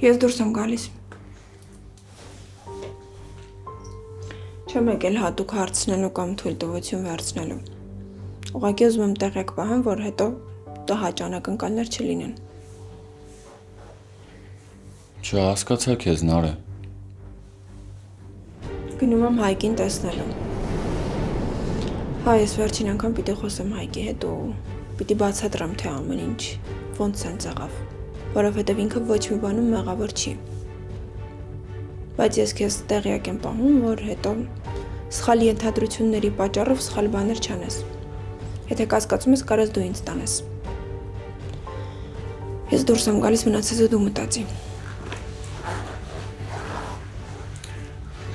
Ես դուրս եմ գալիս։ Չեմ եկել հատուկ հարցնելու կամ թույլտվություն վերցնելու։ Ուղղակի ուզում եմ տեղյակ պահեմ, որ հետո տհաճ անակնկալներ չլինեն։ Չհասկացա քեզ, Նարէ։ Գնում եմ Հայկին տեսնելու։ Հա, ես վերջին անգամ պիտի խոսեմ Հայկի հետ ու պիտի բացատրեմ, թե ամեն ինչ ոնց սենց եղավ, որովհետև ինքը ոչ մի բանում մեղավոր չի։ Բայց ես քեզ տեղյակ եմ պահում, որ հետո սխալ ենթադրությունների պատճառով սխալ բաներ չանես։ Եթե կասկածում ես, կարես դու ինձ տանես։ Ես դուրս եմ գալիս, մնացածը դու մտածի։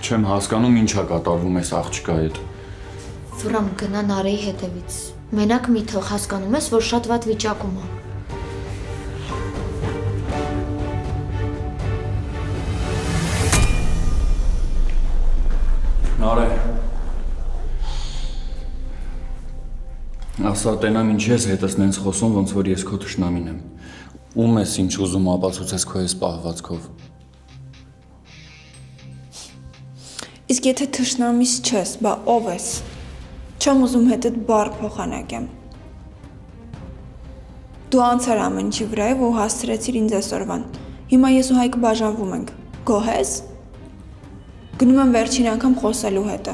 Չեմ հասկանում ինչա կատարվում ես աղջկա հետ։ Վրամ գնա Նարեի հետևից։ Մենակ մի թող հասկանում ես, որ շատ վատ վիճակում է։ Նարէ։ Ասա տենամ ինչ ես հետս նենց խոսում, ոնց որ ես քո թշնամին եմ։ Ում ես ինչ ուզում ապացուցես քո ես պահվածքով։ Իսկ եթե թշնամիս չես, բա ով ես։ Չեմ ուզում հետդ բառ փոխանակեմ։ Դու անցար ամեն ինչի վրայով ու հասցրեցիր ինձ այսօրվան։ Հիմա ես ու Հայկը բաժանվում ենք։ Գոհ ես։ Գնում եմ վերջին անգամ խոսելու հետը։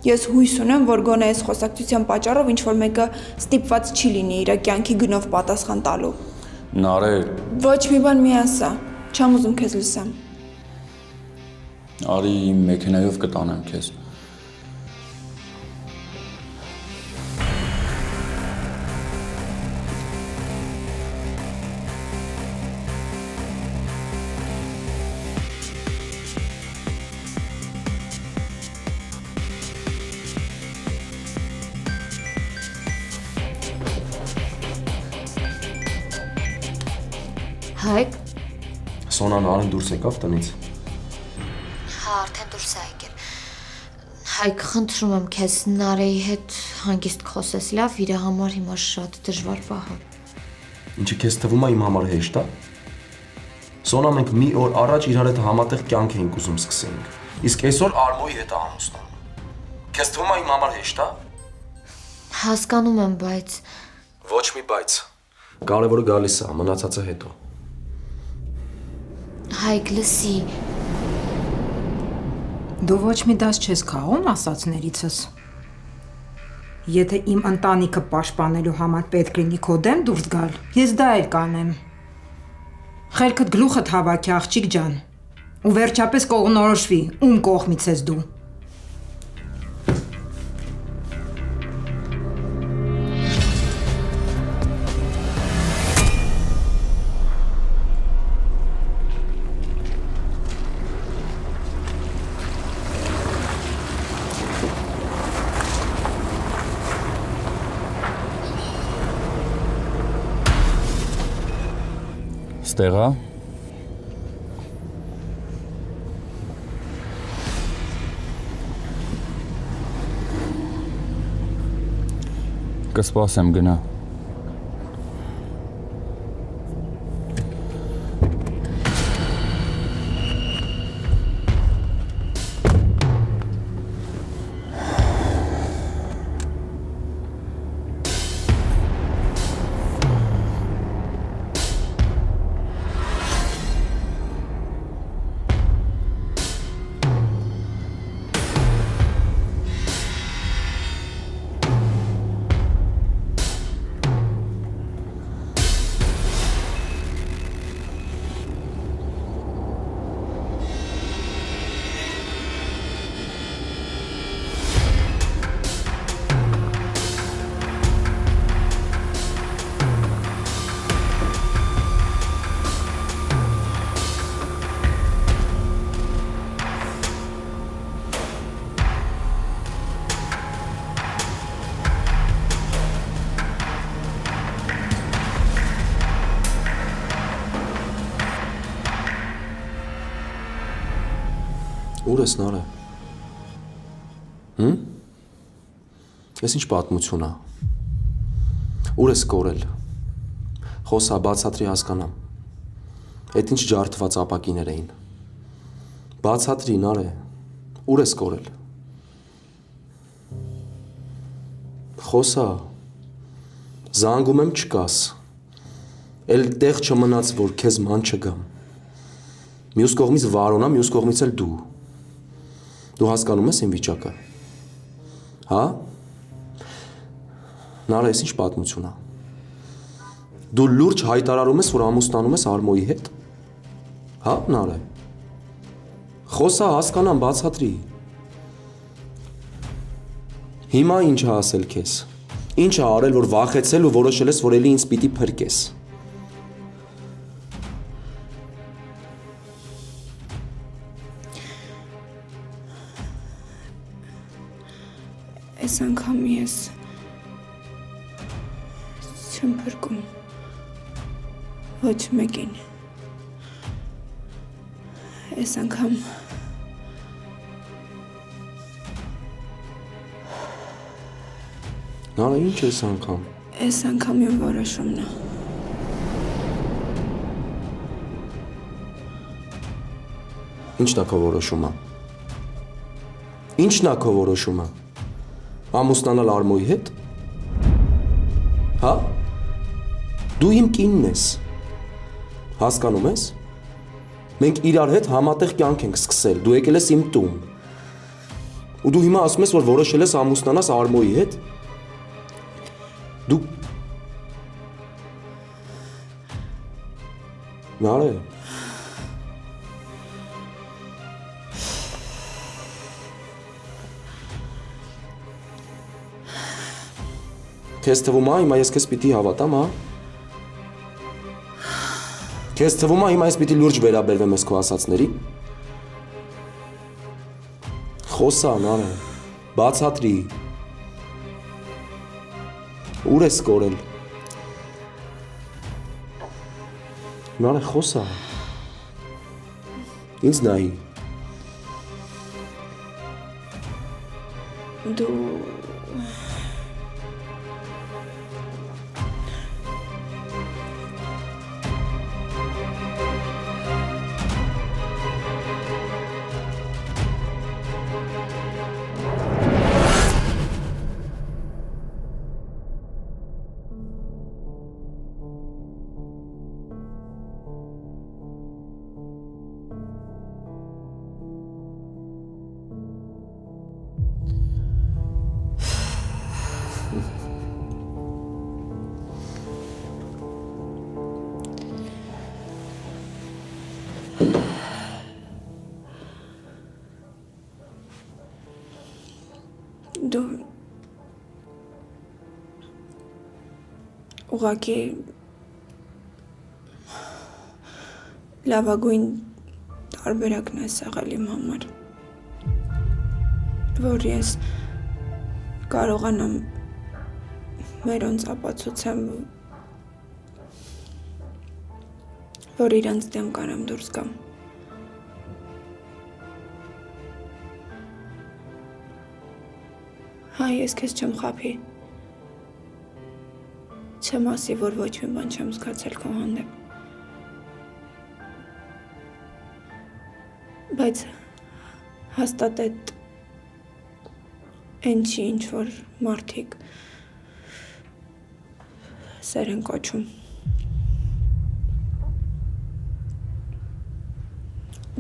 Ես հույս ունեմ, որ գոնե այս խոսակցության պատճառով ինչ-որ մեկը ստիպված չի լինի իր կյանքի գնով պատասխան տալու։ Նարէ։ Ոչ մի բան մի ասա։ Չեմ ուզում քեզ լսեմ։ Արի իմ մեքենայով կտանեմ քեզ։ Հայկ։ Սոնան Արեն դուրս եկավ տնից։ Հա, արդեն դուրս է եկել։ Հայկ, խնդրում եմ քեզ Նարեի հետ հանգիստ խոսես, լավ, իր համար հիմա շատ դժվար պահ է։ Ինչը քեզ թվում է իմ համար հեշտ է։ Սոնա մենք մի օր առաջ իրար հետ համատեղ կյանք էինք ուզում սկսենք։ Իսկ այսօր Արմոյի հետ է ամուսնանում։ Քեզ թվում է իմ համար հեշտ է։ Հասկանում եմ, բայց Ոչ մի բայց։ Կարևորը գալիս է, մնացածը հետո։ Հայկ, լսի։ Դու ոչ մի դաս չես քաղում ասածներիցս։ Եթե իմ ընտանիքը պաշտպանելու համար պետք լինի քո դեմ դուրս գալ, ես դա էլ կանեմ։ Խելքդ գլուխդ հավաքի, աղջիկ ջան։ Ու վերջապես կողնորոշվի, ում կողմից ես դու։ Ստեղա։ Կսպասեմ գնա։ Ուր ես Նարէ։ Ես ինչ պատմություն է։ Ուր ես կորել։ Խոսա, բացատրի հասկանամ։ Այդ ինչ ջարդված ապակիներ էին։ Բացատրի Նարե, ուր ես կորել։ Խոսա։ Զանգում եմ չկաս։ Էլ տեղ չմնաց, որ քեզ ման չգամ։ Մյուս կողմից Վարոնա, մյուս կողմից էլ դու։ Դու հասկանում ես իմ վիճակը։ Հա? Նարե, ես ինչ պատմություն է։ Դու լուրջ հայտարարում ես, որ ամուսնանում ես Արմոյի հետ։ Հա, Նարե։ Խոսա, հասկանամ, բացատրի։ Հիմա ինչ է ասել քեզ։ Ինչ է արել, որ վախեցել ու որոշել ես, որ էլի ինձ պիտի փրկես։ Այս անգամ ես չեմ փրկում ոչ մեկին։ Այս անգամ Նարե, ինչ ես անգամ։ Այս անգամ իմ որոշումն է։ Ինչն է քո որոշումը։ Ինչն է քո որոշումը։ Ամուսնանալ Արմոյի հետ։ Հա։ Դու իմ կինն ես։ Հասկանում ես։ Մենք իրար հետ համատեղ կյանք ենք սկսել։ Դու եկել ես իմ տուն։ Ու դու հիմա ասում ես, որ որոշել ես ամուսնանաս Արմոյի հետ։ Դու Նարե։ Քեզ թվում է հիմա ես քեզ պիտի հավատամ, հա։ Քեզ թվում է հիմա ես պիտի լուրջ վերաբերվեմ ես քո ասածների։ Խոսա, Նարե, բացատրի։ Ուր ես կորել։ Նարե, խոսա։ Ինձ նայի։ Դու ուղղակի լավագույն տարբերակն է եղել իմ համար, որ ես կարողանամ մերոնց ապացուցեմ, որ իրանց դեմ կարամ դուրս գամ։ Հա, ես քեզ չեմ խաբի։ Չեմ ասի, որ ոչ մի բան չեմ զգացել քո հանդեպ։ Բայց հաստատ այդ ինչի ինչ որ մարդիկ սեր են կոչում։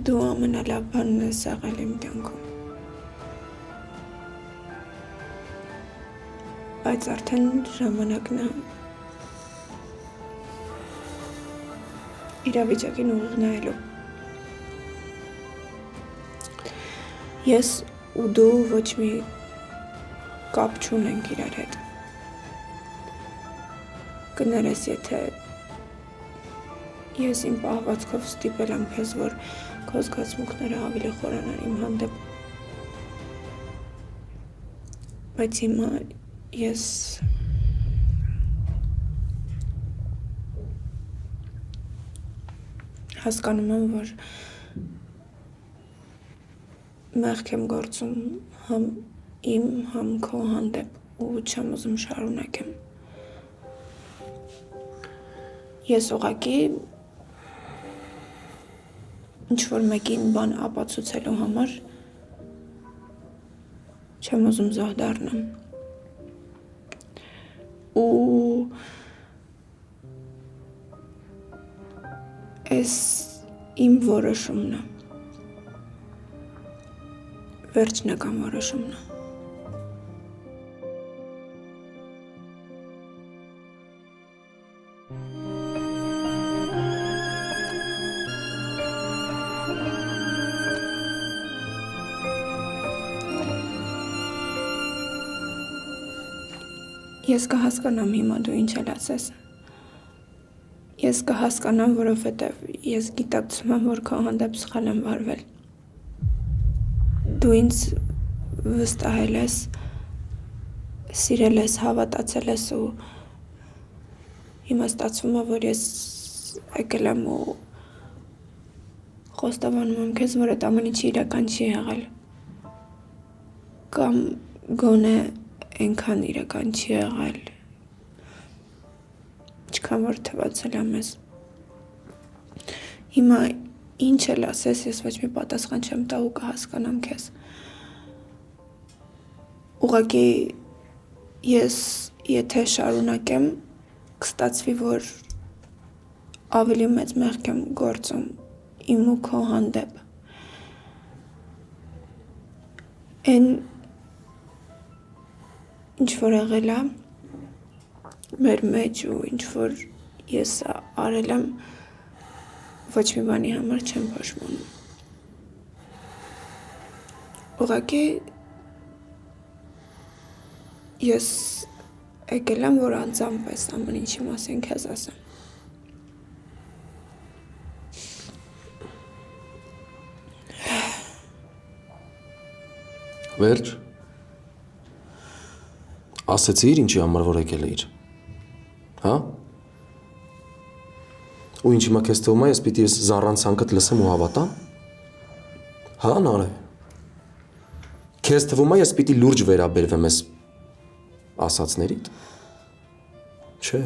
Դու ամենալավ բանն ես եղել իմ կյանքում։ Բայց արդեն ժամանակն է իրավիճակին ուղիղ նայելու։ Ես ու դու ոչ մի կապ չունենք իրար հետ։ Կներես, եթե ես իմ պահվածքով ստիպել եմ քեզ, որ քո զգացմունքները ավելի խորանան իմ հանդեպ։ Բայց հիմա ես հասկանում եմ, որ մեղք եմ գործում համ իմ, համ քո հանդեպ ու չեմ ուզում շարունակեմ։ Ես ուղղակի ինչ-որ մեկին բան ապացուցելու համար չեմ ուզում զոհ դառնամ։ Ու այս իմ որոշումն է։ Վերջնական որոշումն է։ Ես կհասկանամ հիմա դու ինչ էլ ասես։ Ես կհասկանամ, որովհետև ես գիտակցում եմ, որ քո հանդեպ սխալ եմ վարվել։ Դու ինձ վստահել ես, սիրել ես, հավատացել ես ու հիմա ստացվում է, որ ես եկել եմ ու խոստովանում եմ քեզ, որ այդ ամեն ինչը իրական չի եղել։ Կամ գոնե այնքան իրական չի եղել, ինչքան որ թվացել եմ ես։ Հիմա ինչ էլ ասես, ես ոչ մի պատասխան չեմ տա ու կհասկանամ քեզ։ Ուղղակի ես եթե շարունակեմ, կստացվի, որ ավելի մեծ մեղք եմ գործում իմ ու քո հանդեպ։ Այն ինչ որ եղել է մեր մեջ ու ինչ որ ես արել եմ, ոչ մի բանի համար չեմ փոշմանում։ Ուղղակի ես եկել եմ, որ անձամբ այս ամեն ինչի մասին քեզ ասեմ։ Վերջ։ Ասեցիր ինչի համար որ եկել էիր։ Հա? Ու ինչ հիմա քեզ թվում է, ես պիտի ես զառանցանքդ լսեմ ու հավատամ։ Հա, Նարե։ Քեզ թվում է, ես պիտի լուրջ վերաբերվեմ ես ասածներիդ։ Չէ։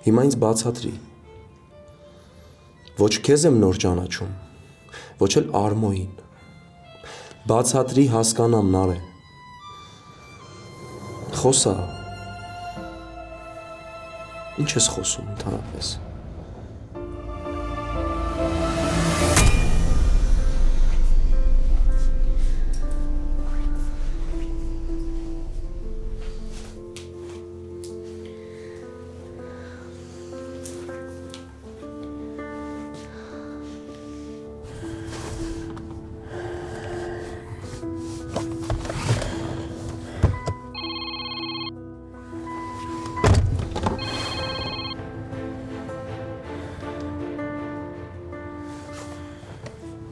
Հիմա ինձ բացատրի։ Ոչ քեզ եմ նոր ճանաչում, ոչ էլ Արմոյին։ Բացատրի հասկանամ, Նարե։ Խոսա։ Ինչ ես խոսում ընդհանրապես։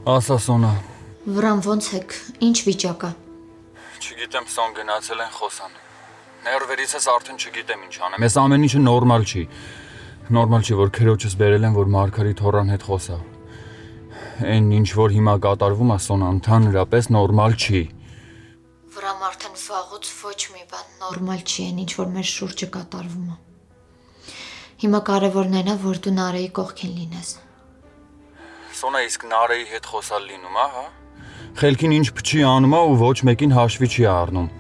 Ասա Սոնա։ Վրան ոնց եք, ինչ վիճակ է։ Չգիտեմ, Սոն գնացել են խոսան։ Ներվերից ես արդեն չգիտեմ ինչ անեմ։ Այս ամեն ինչը նորմալ չի։ Նորմալ չի, որ քերոջս բերել են, որ Մարգարիտ Հորան հետ խոսա։ Այն ինչ որ հիմա կատարվում է, Սոնա, ընդհանրապես նորմալ չի։ Վրամ արդեն վաղուց ոչ մի բան նորմալ չի, այն ինչ որ մեր շուրջը կատարվում է։ Հիմա կարևորն այն է, որ դու Նարեի կողքին լինես։ Սոնա, իսկ Նարեի հետ խոսալ լինում է, հա։ Խելքին ինչ փչի անում է ու ոչ մեկին հաշվի չի առնում։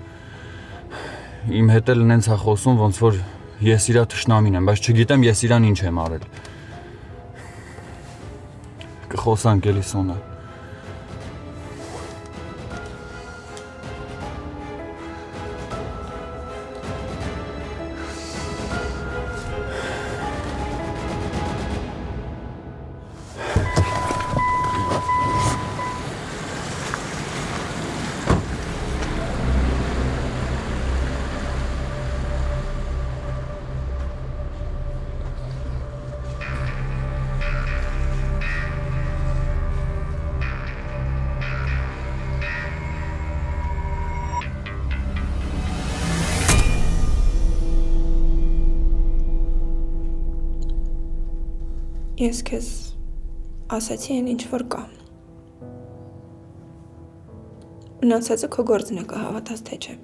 Իմ հետ էլ նենց է խոսում, ոնց որ ես իրա թշնամին եմ, բայց չգիտեմ ես իրան ինչ եմ արել։ Կխոսանք էլի, Սոնա։ Ես քեզ ասացի այն ինչ որ կա։ Մնացածը քո գործն է, կհավատաս թե չէ։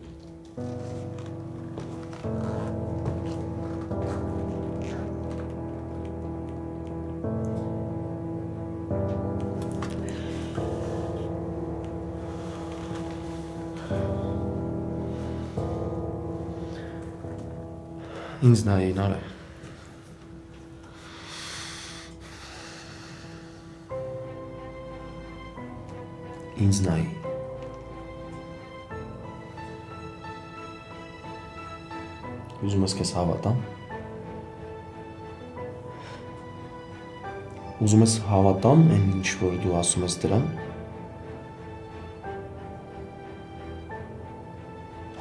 Ինձ նայ Նարե։ Ինձ նայ։ Ուզում ես քեզ հավատամ։ Ուզում ես հավատամ այն ինչ որ դու ասում ես դրան։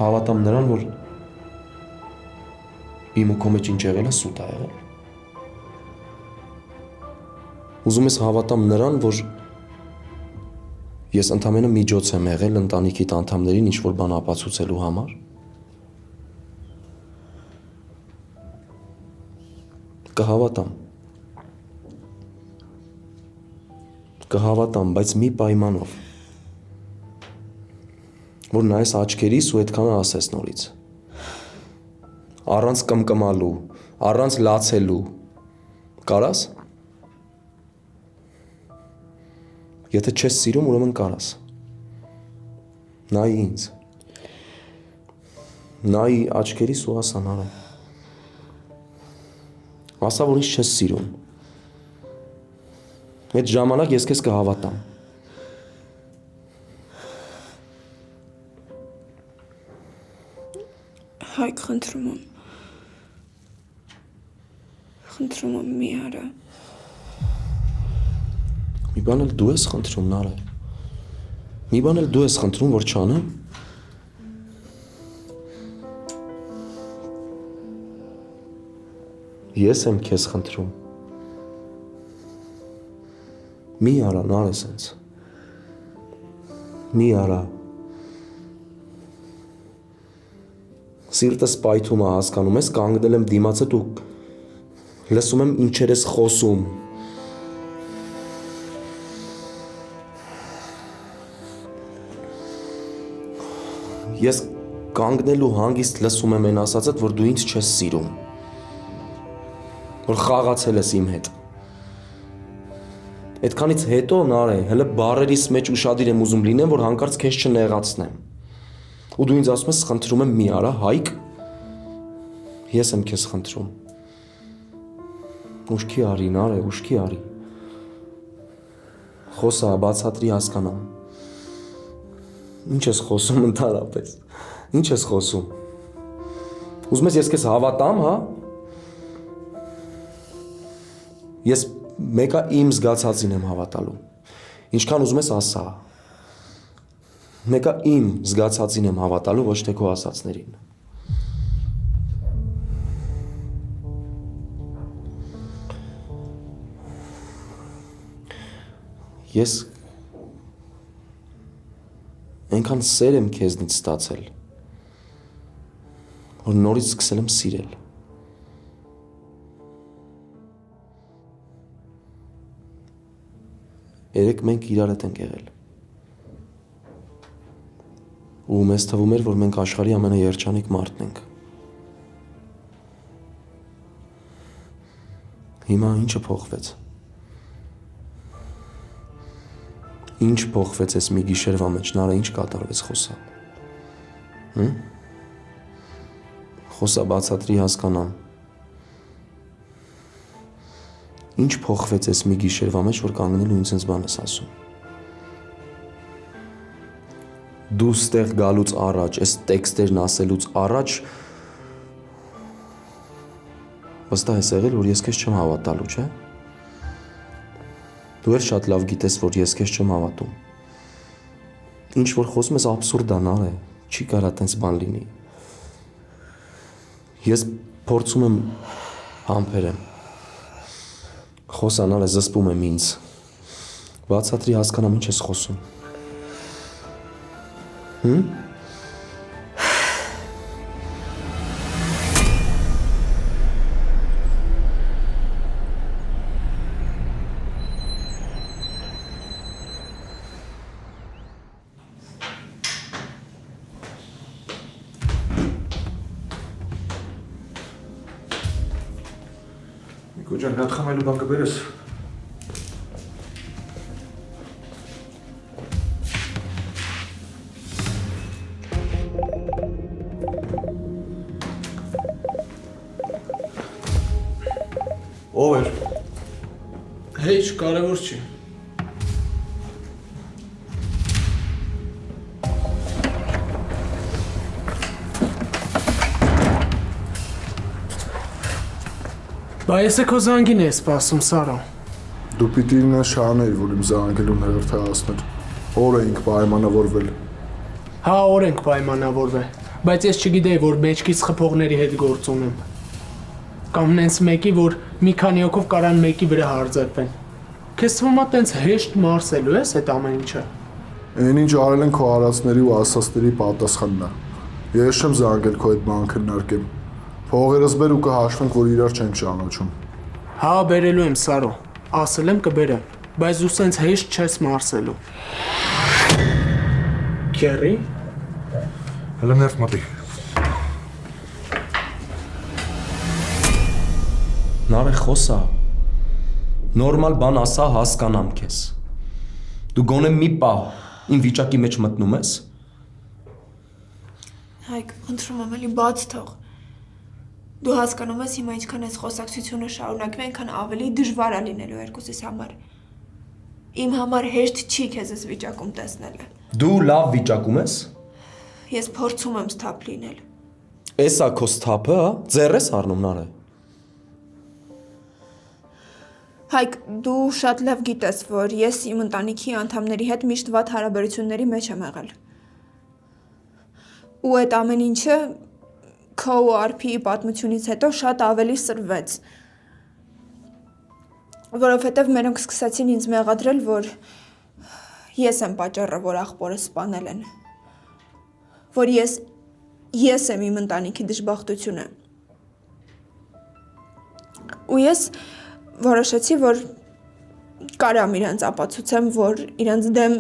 Հավատամ նրան, որ իմ ու քո մեջ ինչ եղել է, սուտ է եղել։ Ուզում ես հավատամ նրան, որ ես ընդամենը միջոց եմ եղել ընտանիքի անդամներին ինչ որ բան ապացուցելու համար։ Կհավատամ։ Կհավատամ, բայց մի պայմանով, որ նայես աչքերիս ու այդքանը ասես նորից։ Առանց կմկմալու, առանց լացելու։ Կարաս։ Եթե չես սիրում, ուրեմն կարաս։ Նայ ինձ։ Նայ աչքերիս ու ասա Նարե։ Ասա, որ ինձ չես սիրում։ Այդ ժամանակ ես քեզ կհավատամ։ Հայկ, խնդրում եմ։ Խնդրում եմ մի արա։ Մի բան էլ դու ես խնդրում, Նարե։ Մի բան էլ դու ես խնդրում, որ չանեմ։ Ես եմ քեզ խնդրում։ Մի արա, Նարե, սենց։ Մի արա։ Սիրտս պայթում է, հասկանում ես, կանգնել եմ դիմացդ ու լսում եմ ինչեր ես խոսում։ Ես կանգնել ու հանգիստ լսում եմ այն ասածդ, որ դու ինձ չես սիրում, որ խաղացել ես իմ հետ։ Այդքանից հետո, Նարե, հələ բարերիս մեջ ուշադիր եմ ուզում լինեմ, որ հանկարծ քեզ չնեղացնեմ։ Ու դու ինձ ասում ես, խնդրում եմ մի արա, Հայկ, ես եմ քեզ խնդրում։ Ուշքի արի, Նարե, ուշքի արի։ Խոսա, բացատրի, հասկանամ։ Ինչ ես խոսում ընդհանրապես։ Ինչ ես խոսում։ Ուզում ես ես քեզ հավատամ, հա։ Ես մեկը իմ զգացածին եմ հավատալու։ Ինչքան ուզում ես ասա։ Մեկը իմ զգացածին եմ հավատալու, ոչ թե քո ասածներին։ Ես այնքան սեր եմ քեզնից ստացել, որ նորից սկսել եմ սիրել։ Երեք մենք իրար հետ ենք եղել։ Ու մեզ թվում էր, որ մենք աշխարհի ամենաերջանիկ մարդն ենք։ Հիմա ինչը փոխվեց։ Ինչ փոխվեց այս մի գիշերվա մեջ, Նարե, ինչ կատարվեց, խոսա։ Խոսա, բացատրի, հասկանամ։ Ինչ փոխվեց այս մի գիշերվա մեջ, որ կանգնել ու ինձ այս բան ես ասում։ Դու ստեղ գալուց առաջ, այս տեքստերն ասելուց առաջ վստահ ես եղել, որ ես քեզ չեմ հավատալու, չէ՞։ Դու էլ շատ լավ գիտես, որ ես քեզ չեմ հավատում։ Ինչ որ խոսում ես աբսուրդ է, Նարե, չի կարա տենց բան լինի։ Ես փորձում եմ համբերեմ։ Խոսա, Նարե, զսպում եմ ինձ։ Բացատրի, հասկանամ ինչ ես խոսում։ Գոջան, հատ խմելու բան կբերես։ Ով էր։ Հեչ կարևոր չի։ Բա ես է քո զանգին է սպասում, Սարո։ Դու պիտի ինձ շահանեիր, որ իմ զանգելուն հերթացներ։ Օր էինք պայմանավորվել։ Հա, օր ենք պայմանավորվել, բայց ես չգիտեի, որ մեջքից խփողների հետ գործ ունեմ։ Կամ նենց մեկի, որ մի քանի հոգով կարան մեկի վրա հարձակվեն։ Քեզ թվում է տենց հեշտ մարսելու ես այդ ամեն ինչը։ Այն ինչ արել են քո արածների ու ասածների պատասխանն է։ Ես չեմ զանգել քո այդ բան քննարկեմ։ Փողերս բեր ու կհաշվենք, որ իրար չենք ճանաչում։ Հա, բերելու եմ, Սարո։ Ասել եմ կբերեմ, բայց դու սենց հեշտ չես մարսելու։ Քերի։ Հələ ներվ մտի։ Նարե խոսա։ Նորմալ բան ասա, հասկանամ քեզ։ Դու գոնե մի պահ իմ վիճակի մեջ մտնում ես։ Հայկ, խնդրում եմ, էլի բաց թող։ Դու հասկանում ես հիմա ինչքան այս խոսակցությունը շարունակվի, այնքան ավելի դժվար է լինելու երկուսիս համար։ Իմ համար հեշտ չի քեզ այս վիճակում տեսնելը։ Դու լավ վիճակում ես։ Ես փորձում եմ սթափ լինել։ Էսա քո սթափը, հա? Ձեռ ես առնում նարե։ Հայկ, դու շատ լավ գիտես, որ ես իմ ընտանիքի անդամների հետ միշտ վատ հարաբերությունների մեջ եմ եղել։ Ու այդ ամեն ինչը քո ու Արփիի պատմությունից հետո շատ ավելի սրվեց։ Որովհետև մերոնք սկսեցին ինձ մեղադրել, որ ես եմ պատճառը, որ աղբորը սպանել են։ Որ ես եմ իմ ընտանիքի դժբախտությունը։ Ու ես որոշեցի, որ կարամ իրանց ապացուցեմ, որ իրանց դեմ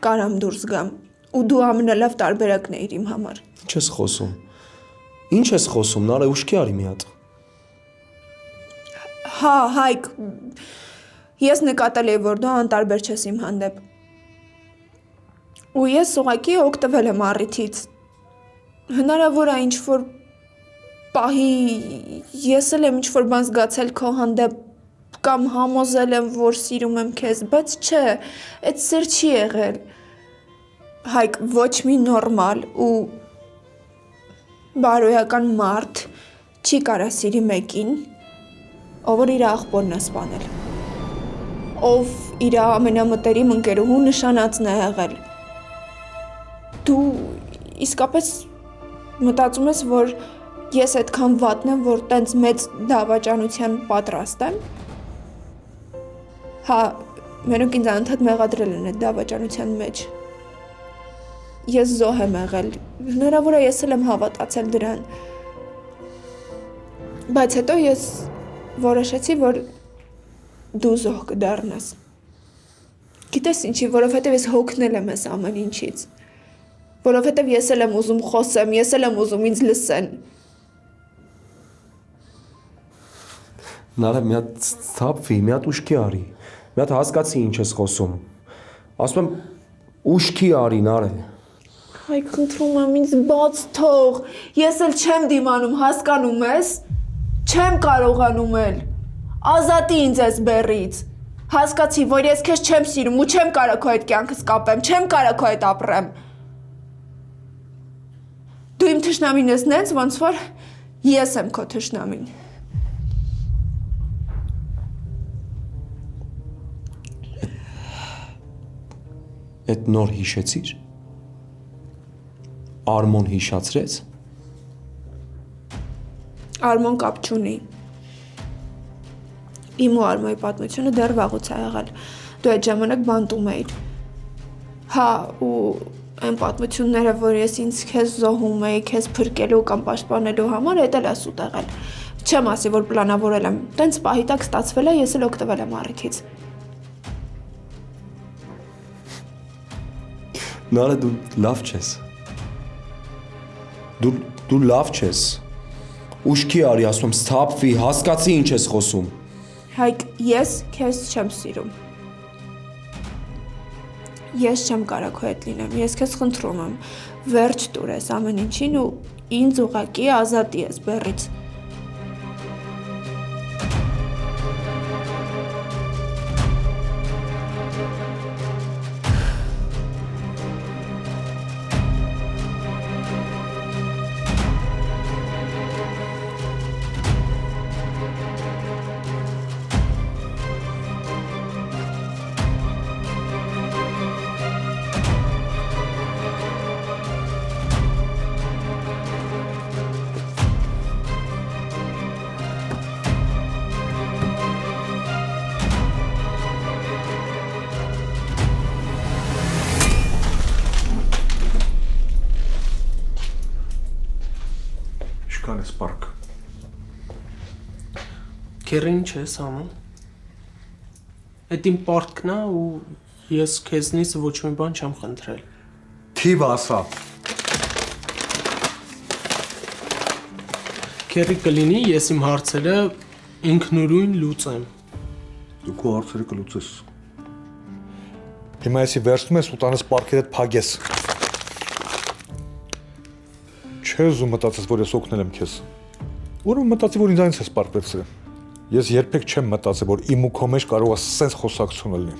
կարամ դուրս գամ։ Ու դու ամենալավ տարբերակն էիր իմ համար։ Ինչ ես խոսում։ Ինչ ես խոսում, նարե ուշքի արի մի հատ։ Հա, Հայկ, ես նկատել եմ, որ դու անտարբեր չես իմ հանդեպ։ Ու ես ուղղակի օգտվել եմ առիթից։ Հնարավոր է ինչ-որ պահի ես էլ եմ ինչ-որ բան զգացել քո հանդեպ կամ համոզել եմ, որ սիրում եմ քեզ, բայց չէ, այդ սեր չի եղել։ Հայկ, ոչ մի նորմալ ու բարոյական մարդ չի կարա սիրի մեկին, ով որ իր աղբորն է սպանել, ով իր ամենամտերիմ ընկերուհու նշանածն է եղել։ Դու իսկապես մտածում ես, որ ես այդքան վատն եմ, որ տենց մեծ դավաճանության պատրաստ եմ։ Հա, մերոնք ինձ անդադ մեղադրել են այդ դավաճանության մեջ։ Ես զոհ եմ եղել, հնարավոր է ես էլ եմ հավատացել դրան։ Բայց հետո ես որոշեցի, որ դու զոհ կդառնաս։ Գիտես ինչի, որովհետև ես հոգնել եմ այս ամեն ինչից։ Որովհետև ես էլ եմ ուզում խոսեմ, ես էլ եմ ուզում ինձ լսեն։ Նարե մի հատ սթափվի, մի հատ ուշքի արի։ Մի հատ հասկացի ինչ ես խոսում։ Ասում եմ ուշքի արի, նարե։ Հայկ, խնդրում եմ ինձ բաց թող, ես էլ չեմ դիմանում, հասկանում ես, չեմ կարողանում էլ, ազատի ինձ ես բեռից, հասկացի, որ ես քեզ չեմ սիրում ու չեմ կարա քո այդ կյանքս կապեմ, չեմ կարա քո այդ ապրեմ, դու իմ թշնամին ես նենց, ոնց որ ես եմ քո թշնամին։ Այդ նոր հիշեցիր։ Արմոն հիշացրեց։ Արմոն կապ չունի։ Իմ ու Արմոյի պատմությունը դեռ վաղուց է եղել։ Դու այդ ժամանակ բանտում էիր։ Հա, ու այն պատմությունները, որ ես ինձ քեզ զոհում էի, քեզ փրկելու կամ պաշտպանելու համար, այդ էլ է սուտ եղել։ Չեմ ասի, որ պլանավորել եմ։ Տենց պահի տակ ստացվել է, ես էլ օգտվել եմ առիթից։ Նարե դու լավ չես։ Դու լավ չես։ Ուշքի արի, ասում եմ, սթափվի, հասկացի ինչ ես խոսում։ Հայկ, ես քեզ չեմ սիրում։ Ես չեմ կարա քո հետ լինեմ, ես քեզ խնդրում եմ, վերջ տուր ես ամեն ինչին ու ինձ ուղղակի ազատի ես բեռից։ Սպարկ։ Քերի ինչ ես անում։ Այդ իմ պարտքն է ու ես քեզնից ոչ մի բան չեմ խնդրել։ Թիվ ասա։ Քերի կլինի ես իմ հարցերը ինքնուրույն լուծեմ։ Դու քո հարցերը կլուծես։ Հիմա եսի վերցնում ես ու տանես պարքերդ փագես։ Չես ու մտածես, որ ես օգնել եմ քեզ։ Ուրեմն մտածի, որ ինձանից ես պարքվեցրել։ Ես երբեք չեմ մտածել, որ իմ ու քո մեջ կարող է սենց խոսակցություն լինի,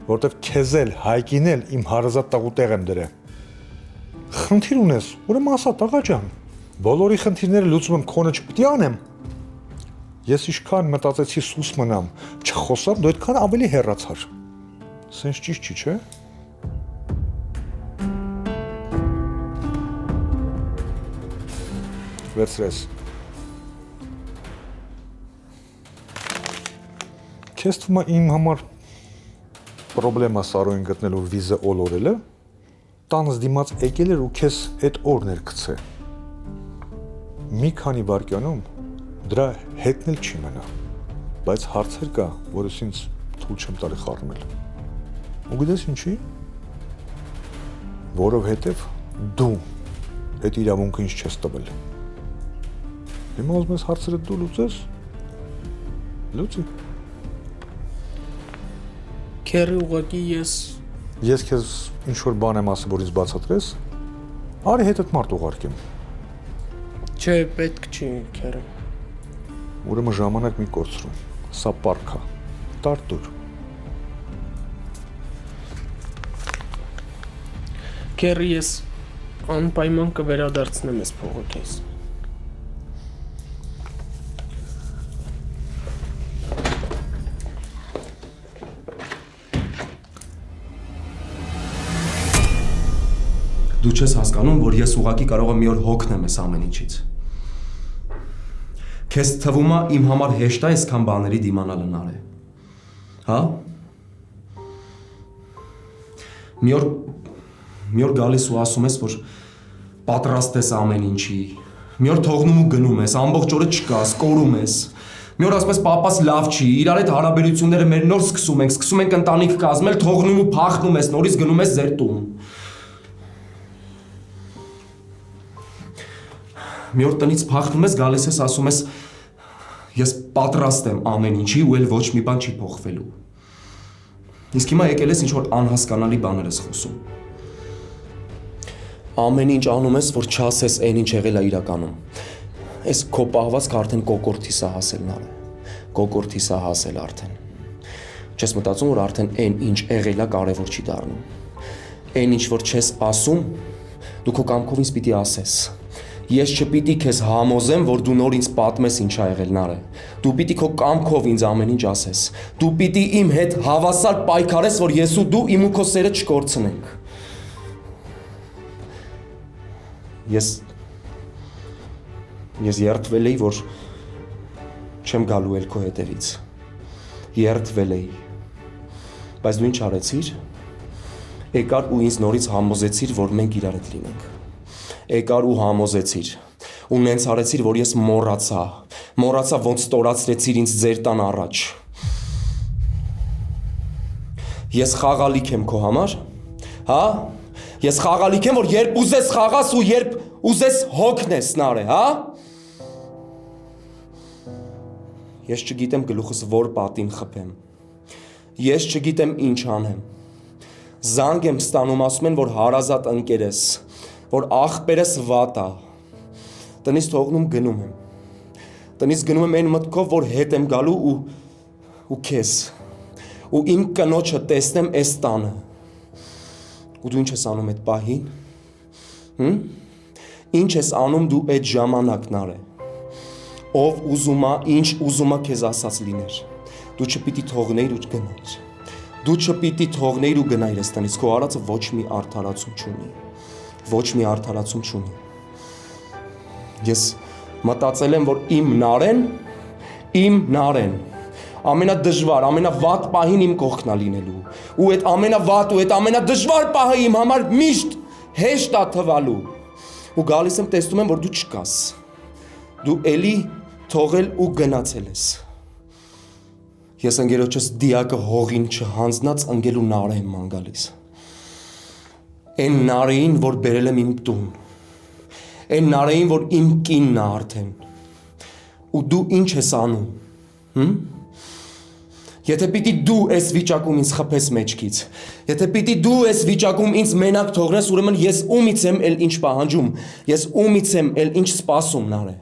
որովհետև քեզ էլ Հայկին էլ իմ հարազատ տաղուտեղ եմ դրել։ Խնդիր ունես, ուրեմն ասա տղա ջան, բոլորի խնդիրները լուծում եմ, քոնը չպիտի անեմ։ Ես իշքան մտածեցի սուս մնամ, չխոսամ, դու այդքան ավելի հեռացար։ Սենց ճիշտ չի, չէ՞։ Վերցրես։ Քեզ թվում է իմ համար պրոբլեմա Սարոյին գտնելու վիզը օլորելը, տանս դիմաց եկել էր ու քեզ այդ օրն էր գցե։ Մի քանի վայրկյանում դրա հետն էլ չի մնա, բայց հարցեր կա, որ ես ինձ թույլ չեմ տալի խառնել։ Ու գիտես ինչի՞։ Որովհետև դու այդ իրավունքը ինձ չես տվել։ Հիմա ուզում ես հարցերը դու լուծես։ Լուծի։ Քերի ուղղակի Ես քեզ ինչ-որ բան եմ ասել, որ ինձ բացատրես, արի հետդ մարդ ուղարկեմ։ Չէ, պետք չի, քերի։ Ուրեմն ժամանակ մի կորցրու, սա պարկ է, տարտուր։ Քերի ես անպայման կվերադարձնեմ ես փողը քեզ։ Դու չես հասկանում, որ ես ուղղակի կարող եմ մի օր հոգնեմ այս ամեն ինչից։ Քեզ թվում է իմ համար հեշտ է այսքան բաների դիմանալը նարե։ Հա? Մի օր գալիս ու ասում ես, որ պատրաստ ես ամեն ինչի։ Մի օր թողնում ու գնում ես, ամբողջ օրը չկաս, կորում ես։ Մի օր ասում ես պապաս լավ չի, իրար հետ հարաբերությունները մեր նոր սկսում ենք ընտանիք կազմել, թողնում ու փախնում ես, նորից գնում ես ձեր տուն։ Մի օր տնից փախնում ես, գալիս ես, ասում ես ես պատրաստ եմ ամեն ինչի ու էլ ոչ մի բան չի փոխվելու։ Իսկ հիմա եկել ես ինչ-որ անհասկանալի բաներ ես խոսում։ Ամեն ինչ անում ես, որ չասես այն ինչ եղել է իրականում։ Այս քո պահվածքը արդեն կոկորտիս է հասել նարը։ Կոկորտիս է հասել արդեն։ Չես մտածում, որ արդեն այն ինչ եղել է կարևոր չի դառնում։ Այն ինչ որ չես ասում, դու քո կամքով ինձ պիտի ասես։ Ես չպիտի քեզ համոզեմ, որ դու նոր ինձ պատմես ինչ ա եղել նարը։ Դու պիտի քո կամքով ինձ ամեն ինչ ասես։ Դու պիտի իմ հետ հավասար պայքարես, որ ես ու դու իմ ու քո սերը չկորցնենք։ Ես երդվել էի, որ չեմ գալու էլ քո հետևից։ Երդվել էի։ Բայց դու ինչ արեցիր։ Եկար ու ինձ նորից համոզեցիր, որ մենք իրար հետ լինենք։ Եկար ու համոզեցիր, ու նենց արեցիր, որ ես մոռացա ոնց ստորացրեցիր ինձ ձեր տան առաջ։ Ես խաղալիք եմ քո համար, հա? Ես խաղալիք եմ, որ երբ ուզես խաղաս ու երբ ուզես հոգնես նարե, հա? Ես չգիտեմ գլուխս որ պատին խփեմ, ես չգիտեմ ինչ անեմ, զանգ եմ ստանում, ասում են, որ հարազատ ընկեր ես, որ աղբերս վատ է, տնից թողնում գնում եմ, տնից գնում եմ այն մտքով, որ հետ եմ գալու ու քեզ, ու իմ կնոջը տեսնեմ այս տանը, ու դու ինչ ես անում այդ պահին, ինչ ես անում դու այդ ժամանակն արե, ով ուզում է, ինչ ուզում է քեզ ասած լիներ, դու չպիտի թողնեիր ու գնայիր, դու չպիտի թողնեիր ու գնայիր այս տնից, քո արածը ոչ մի արդարացում չունի, ոչ մի արդարացում չունի։ Ես մտածել եմ, որ իմ նարեն, ամենադժվար, ամենավատ պահին իմ կողքն է լինելու, ու այդ ամենավատ ու այդ ամենադժվար պահը իմ համար միշտ հեշտ է թվալու, ու գալիս եմ տեսնում եմ, որ դու չկաս, Դու էլի թողել ու գնացել ես։ Ես ընկերոջս դիակը հողին չհանձնած ընկելու նարը եմ ման գալիս։ Այն նարեին, որ բերել եմ իմ տուն։ Այն նարեին, որ իմ կինն է արդեն։ Ու դու ինչ ես անում։ Եթե պիտի դու ես վիճակում ինձ խփես մեջքից, եթե պիտի դու ես վիճակում ինձ մենակ թողնես, ուրեմն ես ումից եմ էլ ինչ պահանջում, ես ումից եմ էլ ինչ սպասում նարե։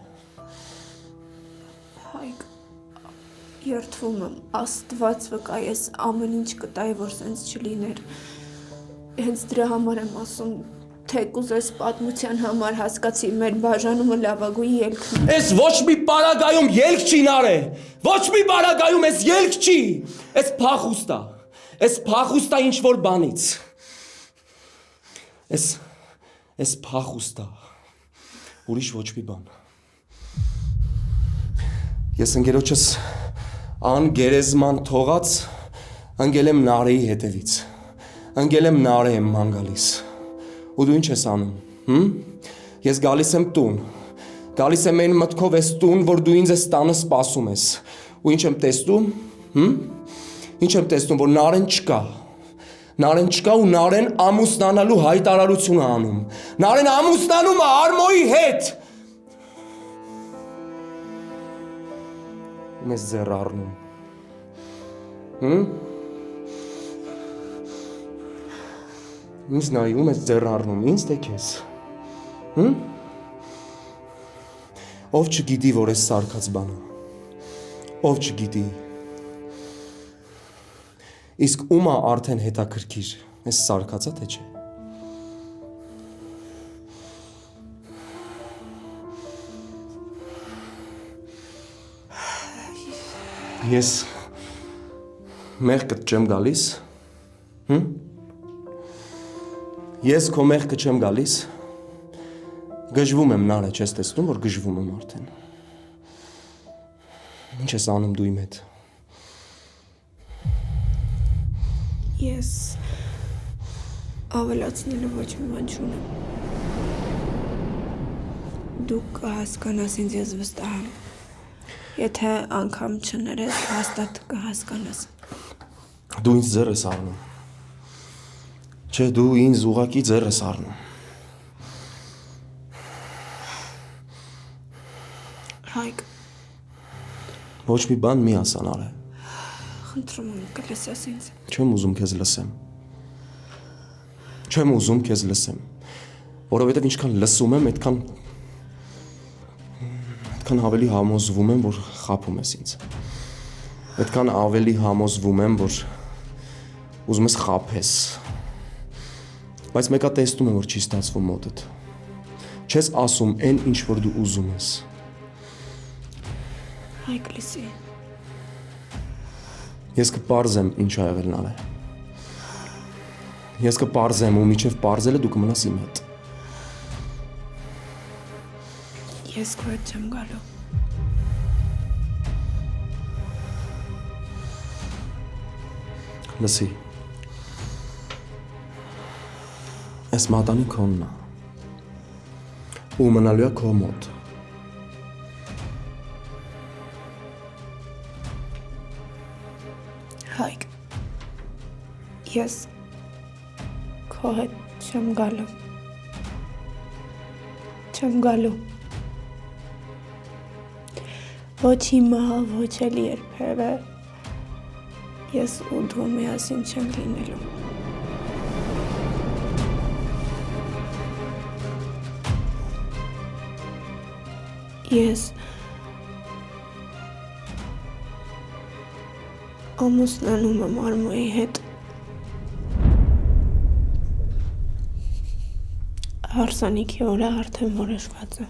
Հայկ, երդվում եմ, Աստված վկա, ես ամեն ինչ կտայի, որ սենց չլիներ։ Հենց դրա համար եմ ասում, թե կուզես պատմության համար հասկացի մեր բաժանումը լավագույն ելքն է։ Ես ոչ մի պարագայում ելք չի նարե, ոչ մի պարագայում ես ելք չի, ես փախուստ է ինչ որ բանից, ես փախուստ է, ուրիշ ոչ մի բան։ Ես ընկերոջս անգերեզման թողած ընկել եմ նարեի հետևից, ընկել եմ նարե եմ ման գալիս։ Ու դու ինչ ես անում, Ես գալիս եմ տուն, գալիս եմ այն մտքով ես տուն, որ դու ինձ ես տանը սպասում ես, ու ինչ եմ տեսնում, ինչ եմ տեսնում, որ նարեն չկա ու նարեն ամուսնանալու հայտարարություն է անում, նարեն ամուսնանում է Արմոյի հետ, ու մեզ ձեռ առնում, Ինձ նայում ես ձեռ առնում, ինձ թե քեզ, Ով չգիտի, որ ես սարկած բանը, ով չգիտի, իսկ ում է արդեն հետաքրքիր, ես սարկածա թե չէ, Ես մեղքդ չեմ գալիս, Ես քո մեղքը չեմ գալիս, գժվում եմ նարը, չես տեսնում, որ գժվում եմ արդեն, ինչ ես անում դու իմ հետ, Ես ավելացնելու ոչ մի բան չունեմ, դու կհասկանաս ինձ ես վստահ եմ, եթե անգամ չներես, հաստատ կհասկանաս, Դու ինձ ձեռ ես առնում, Չէ, դու ինձ ուղակի ձեռ ես առնում, Հայկ, Ոչ մի բան մի ասան արե, խնդրում եմ կլսես ինձ, Չեմ ուզում քեզ լսեմ, որովհետև ինչքան լսում եմ, այդքան ավելի համոզվում եմ, որ խաբում ես ինձ, այդքան ավելի համոզվում եմ, որ ուզում ես խաբես, Բայց մեկա տեսնում եմ, որ չի ստացվում մոտդ, չես ասում այն, ինչ որ դու ուզում ես, Հայկ լսի, Ես կպարզեմ ինչ ա եղել նարե, Ես կպարզեմ ու միջև պարզելը դու կմնաս իմ հետ, Ես քո հետ չեմ գալու, Լսի, Այս մատանի քոնն է, ու մնալու է քո մոտ, Հայկ, ես քո հետ չեմ գալու, Ոչ հիմա, ոչ էլ երբևէ, ես ու դու միասին չենք լինելու, Ես ամուսնանում եմ Արմոյի հետ, Հարսանիքի օրը արդեն որոշված է,